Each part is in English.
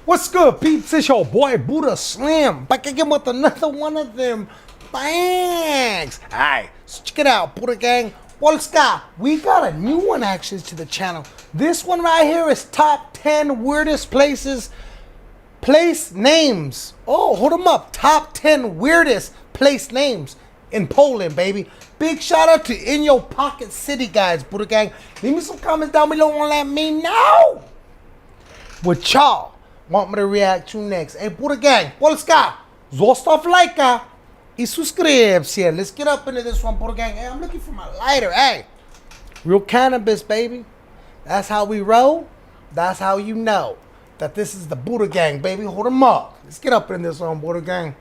What's good, peeps? It's your boy Budda Slim back again with another one of them. Thanks. Alright, so check it out, Budda Gang. Polska, we got a new one actually to the channel. This one right here is top 10 weirdest place names. Oh, hold them up. Top 10 weirdest place names in Poland, baby. Big shout out to In Your Pocket City, guys, Budda Gang. Leave me some comments down below and let me know what y'all want me to react to next. Hey, Budda Gang, Polska, zostaw lajka I subscription. Let's get up into this one, Budda Gang. Hey, I'm looking for my lighter. Hey, real cannabis, baby. That's how we roll. That's how you know that this is the Budda Gang, baby. Hold them up. Let's get up in this one, Budda Gang.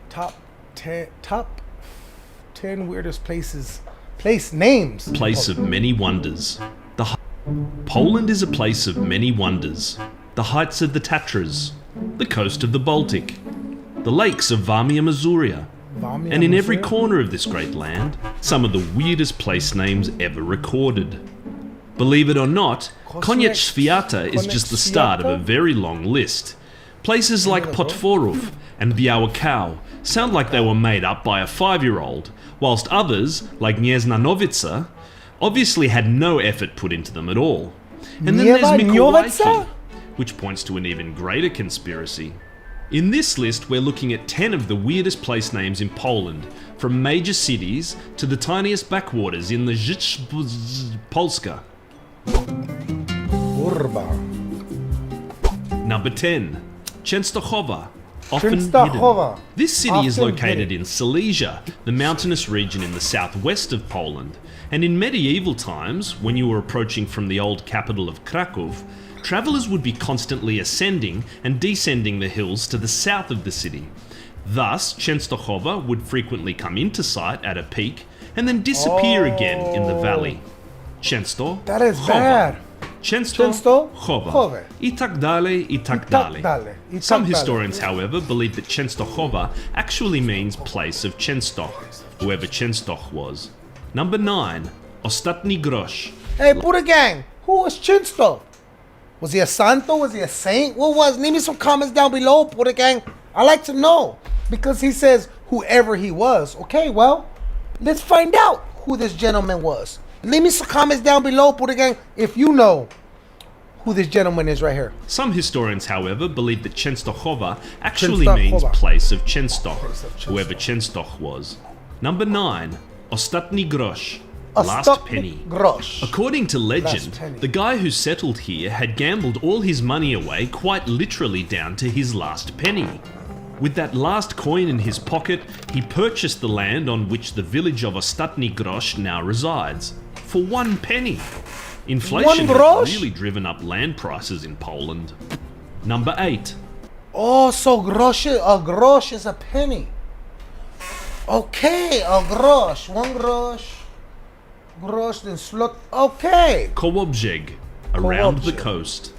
Top 10 weirdest place names. Place of many wonders. Poland is a place of many wonders. The heights of the Tatras, the coast of the Baltic, the lakes of Varmia Mazuria, and in every corner of this great land, some of the weirdest place names ever recorded. Believe it or not, Koniec Świata is just the start of a very long list. Places like Potworów and Biała Cow sound like they were made up by a 5-year-old, whilst others, like Nieznanowica, obviously had no effort put into them at all. And then there's Mikołajki, which points to an even greater conspiracy. In this list, we're looking at 10 of the weirdest place names in Poland, from major cities to the tiniest backwaters in the Polska. Number 10. Częstochowa, often hidden. This city is located in Silesia, the mountainous region in the southwest of Poland. And in medieval times, when you were approaching from the old capital of Krakow, travellers would be constantly ascending and descending the hills to the south of the city. Thus, Częstochowa would frequently come into sight at a peak and then disappear again in the valley. That is bad. Częstochowa. I tak dalej, i tak dalej. Some historians, however, believe that Częstochowa actually means place of Częstoch, whoever Częstoch was. Number 9. Ostatni grosz. Hey, Budda Gang, who was Częstoch? Was he a santo? Was he a saint? What was? Leave me some comments down below, Budda Gang. I like to know, because he says whoever he was. Okay, well, let's find out who this gentleman was. Leave me some comments down below, Budda Gang, if you know who this gentleman is right here. Some historians, however, believe that Częstochowa actually means place of Częstoch, whoever Częstoch was. Number 9. Ostatni grosz. Last penny. According to legend, the guy who settled here had gambled all his money away, quite literally down to his last penny. With that last coin in his pocket, he purchased the land on which the village of Ostatni grosz now resides, for 1 penny. Inflation has really driven up land prices in Poland. Number 8. Oh, so a grosz is a penny. Okay, a grosz, 1 grosz. Grosz, then slot. Okay. Kołobrzeg, around the coast.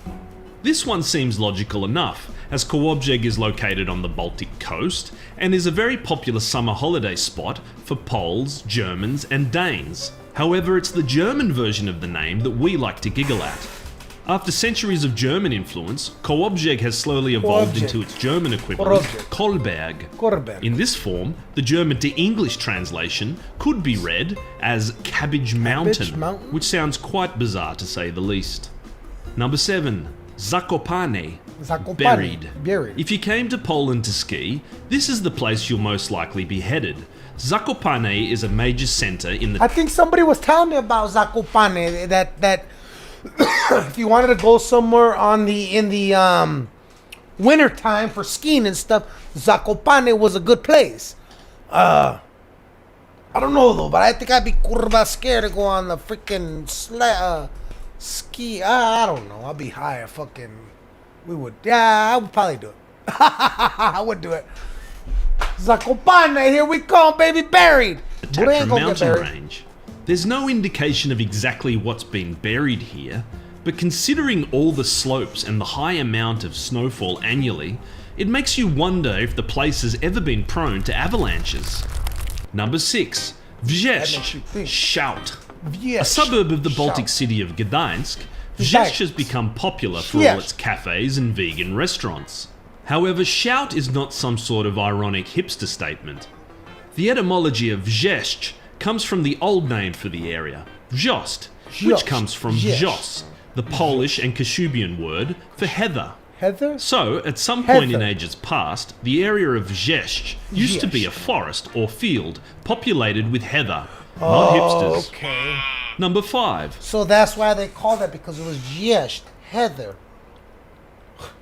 This one seems logical enough, as Kołobrzeg is located on the Baltic coast and is a very popular summer holiday spot for Poles, Germans and Danes. However, it's the German version of the name that we like to giggle at. After centuries of German influence, Kołobrzeg has slowly evolved into its German equivalent, Kolberg. In this form, the German to English translation could be read as Cabbage Mountain, which sounds quite bizarre to say the least. Number 7. Zakopane. Buried. If you came to Poland to ski, this is the place you'll most likely be headed. Zakopane is a major center in the... I think somebody was telling me about Zakopane, that if you wanted to go somewhere in the winter time for skiing and stuff, Zakopane was a good place. I don't know though, but I think I'd be kurva scared to go on the freaking ski. I don't know. I'd be high. I would probably do it. I would do it. Zakopane, here we come, baby, buried. The Tatra mountain range. There's no indication of exactly what's been buried here, but considering all the slopes and the high amount of snowfall annually, it makes you wonder if the place has ever been prone to avalanches. Number 6. makes you think. Shout. A Vjesh. suburb of the Baltic Shout. city of Gdańsk, Gdańsk. Rzeszów has become popular for all Yes. its cafes and vegan restaurants. However, shout is not some sort of ironic hipster statement. The etymology of Rzeszów comes from the old name for the area, Wrzost, which Wrzost. comes from Yes. wrzos, the Polish and Kashubian word for heather. Heather? So, at some point in Heather. ages past, the area of Rzeszów used to be a forest or field populated with heather, not hipsters. Okay. Number 5. So that's why they call that, because it was Yesh, Heather.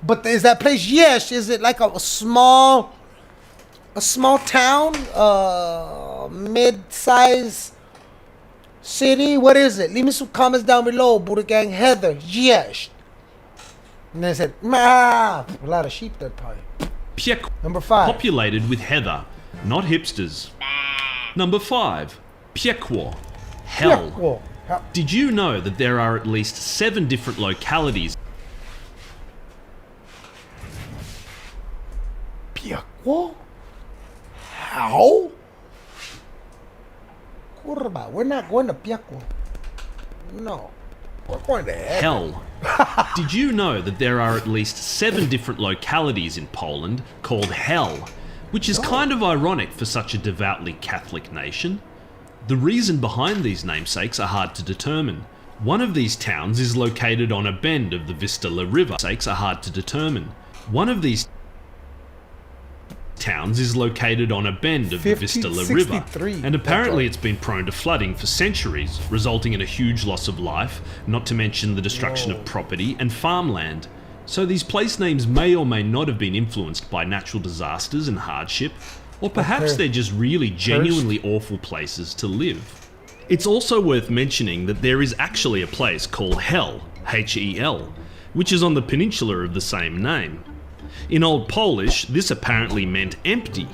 But is that place Yesh? Is it like a small town, mid-size city? What is it? Leave me some comments down below, Buddha Gang. Heather, Yesh. And they said, "Mah." A lot of sheep there, probably. Piekło, Number 5. populated with heather, not hipsters. Number 5. Piekło, hell. Whoa. Did you know that there are at least 7 different localities Piekło? How? Kurwa, we're not going to Piekło. No. We're going to hell. hell? Did you know that there are at least 7 different localities in Poland called hell, which is kind of ironic for such a devoutly Catholic nation? The reason behind these namesakes are hard to determine. One of these towns is located on a bend of the Vistula River. Sakes are hard to determine. One of these towns is located on a bend of the Vistula River, 1563. and apparently it's been prone to flooding for centuries, resulting in a huge loss of life, not to mention the destruction of property and farmland. So these place names may or may not have been influenced by natural disasters and hardship, or perhaps Okay. they're just really genuinely awful places to live. It's also worth mentioning that there is actually a place called Hel, H-E-L, which is on the peninsula of the same name. In Old Polish, this apparently meant empty,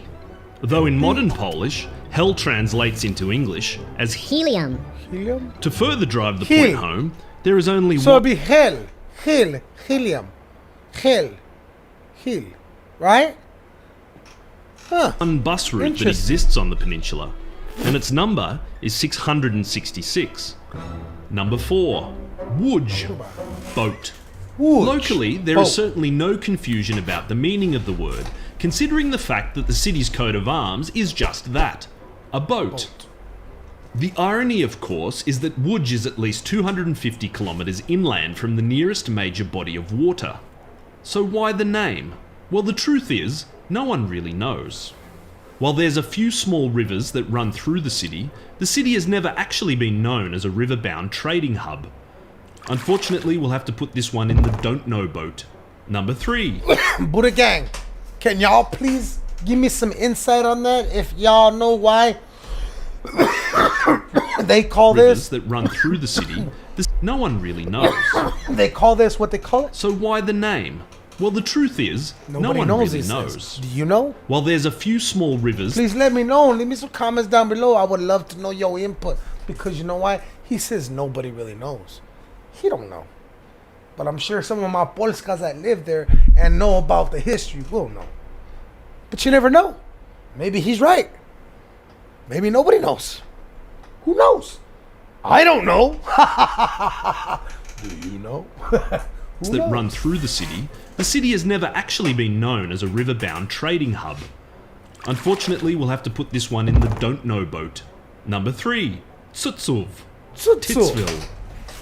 though in modern Polish, Hel translates into English as Helium. Helium? To further drive the Hel. point home, there is only So it'd one be hell, helium, hell, hill, right? Huh. bus route that Interesting. exists on the peninsula, and its number is 666. Number 4. Łódź, boat. Łódź, Locally, there boat. is certainly no confusion about the meaning of the word, considering the fact that the city's coat of arms is just that, a boat. The irony, of course, is that Łódź is at least 250 kilometers inland from the nearest major body of water. So why the name? Well, the truth is, no one really knows. While there's a few small rivers that run through the city has never actually been known as a river-bound trading hub. Unfortunately, we'll have to put this one in the don't know boat. Number 3. Buddha Gang, can y'all please give me some insight on that? If y'all know why they call Rivers this, that run through the city, no one really knows. they call this what they call it? So why the name? Well, the truth is, no Nobody one knows really these knows. things. Do you know? While there's a few small rivers, Please let me know. Leave me some comments down below. I would love to know your input. Because you know why? He says nobody really knows. He don't know. But I'm sure some of my Polskas that live there and know about the history will know. But you never know. Maybe he's right. Maybe nobody knows. Who knows? I don't know. Do you know? Who that knows? run through the city has never actually been known as a river-bound trading hub. Unfortunately, we'll have to put this one in the don't know boat. Number 3. Tsutsov, Titsville.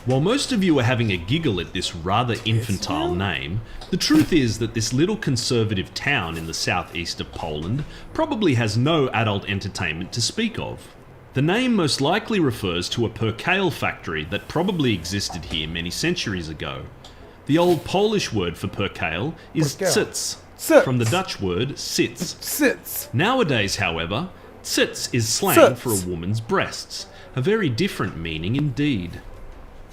While most of you are having a giggle at this rather infantile name, the truth is that this little conservative town in the southeast of Poland probably has no adult entertainment to speak of. The name most likely refers to a percale factory that probably existed here many centuries ago. The old Polish word for percale is Percale. "cyc," Cyc. from the Dutch word sits. Sits. Nowadays, however, "cyc" is slang Cyc. for a woman's breasts, a very different meaning indeed.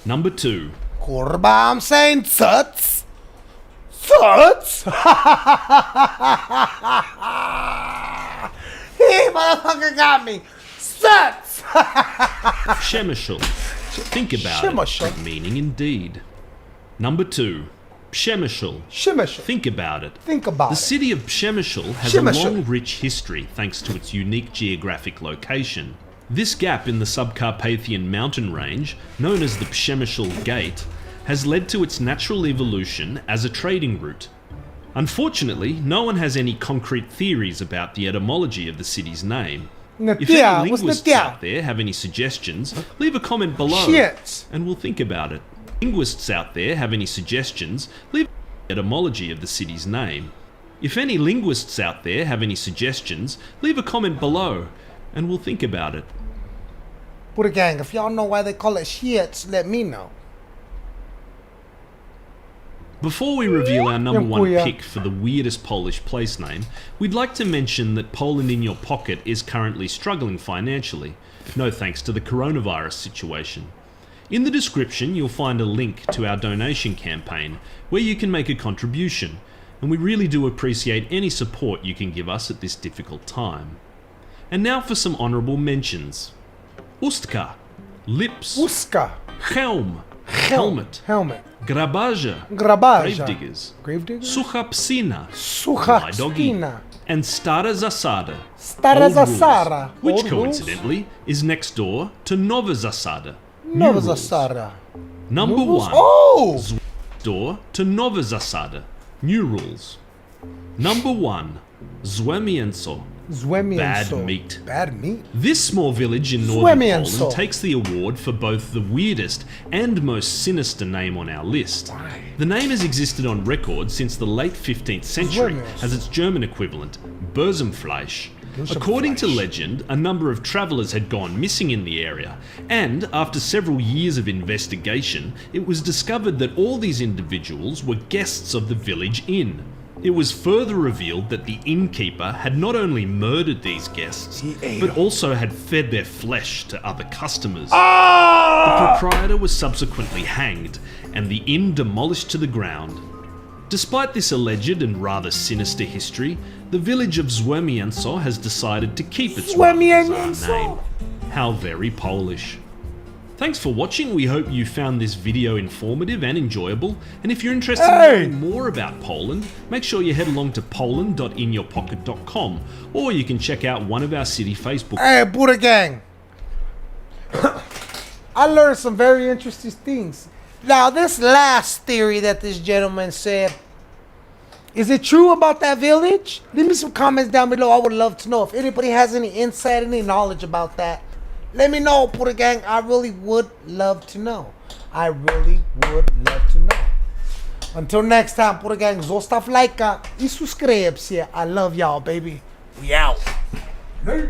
Number 2. Kurba, I'm saying tuts. Tuts? He motherfucker got me. Tuts. Przemysł. Think about Przemysł. it. Meaning indeed. Number 2. Przemysł. Shimish. Think about it. Think about The it. city of Przemysl has Przemysl. a long, rich history thanks to its unique geographic location. This gap in the Subcarpathian mountain range, known as the Przemysl Gate, has led to its natural evolution as a trading route. Unfortunately, no one has any concrete theories about the etymology of the city's name. If any linguists out there have any suggestions, leave a comment below and we'll think about it. Linguists out there have any suggestions, leave the etymology of the city's name. If any linguists out there have any suggestions, leave a comment below and we'll think about it. Buddha gang, if y'all know why they call it shits, let me know. Before we reveal our number one pick for the weirdest Polish place name, we'd like to mention that Poland in Your Pocket is currently struggling financially, no thanks to the coronavirus situation. In the description you'll find a link to our donation campaign where you can make a contribution, and we really do appreciate any support you can give us at this difficult time. And now for some honourable mentions. Ustka, lips, Uska, helm, helmet, grabarze, Grabarze, gravediggers, sucha psina, Sucha doggy, Spina, and stara zasada, Stara old rules, Zasara, which old rules. coincidentally is next door to Nowa zasada, new Nowa rules. Zasara. Number New rules? one, Oh! door to Nowa zasada, new rules. Number one, złe mięso, bad Zwemienso. meat. Bad meat? This small village in northern Zwemięso. Poland takes the award for both the weirdest and most sinister name on our list. The name has existed on record since the late 15th century Zwemięso. as its German equivalent, Börsenfleisch. According to legend, a number of travellers had gone missing in the area, and after several years of investigation, it was discovered that all these individuals were guests of the village inn. It was further revealed that the innkeeper had not only murdered these guests, but also had fed their flesh to other customers. The proprietor was subsequently hanged, and the inn demolished to the ground. Despite this alleged and rather sinister history, the village of Zwemięso has decided to keep its rather bizarre name. How very Polish. Thanks for watching. We hope you found this video informative and enjoyable. And if you're interested in learning more about Poland, make sure you head along to poland.inyourpocket.com, or you can check out one of our city Facebook. Hey, Buddha gang. I learned some very interesting things. Now, this last theory that this gentleman said, is it true about that village? Leave me some comments down below. I would love to know. If anybody has any insight, any knowledge about that, let me know, Buddha gang. I really would love to know. I really would love to know. Until next time, Buddha gang, zostaw lajka I subskrypcję. I love y'all, baby. We out. Hey.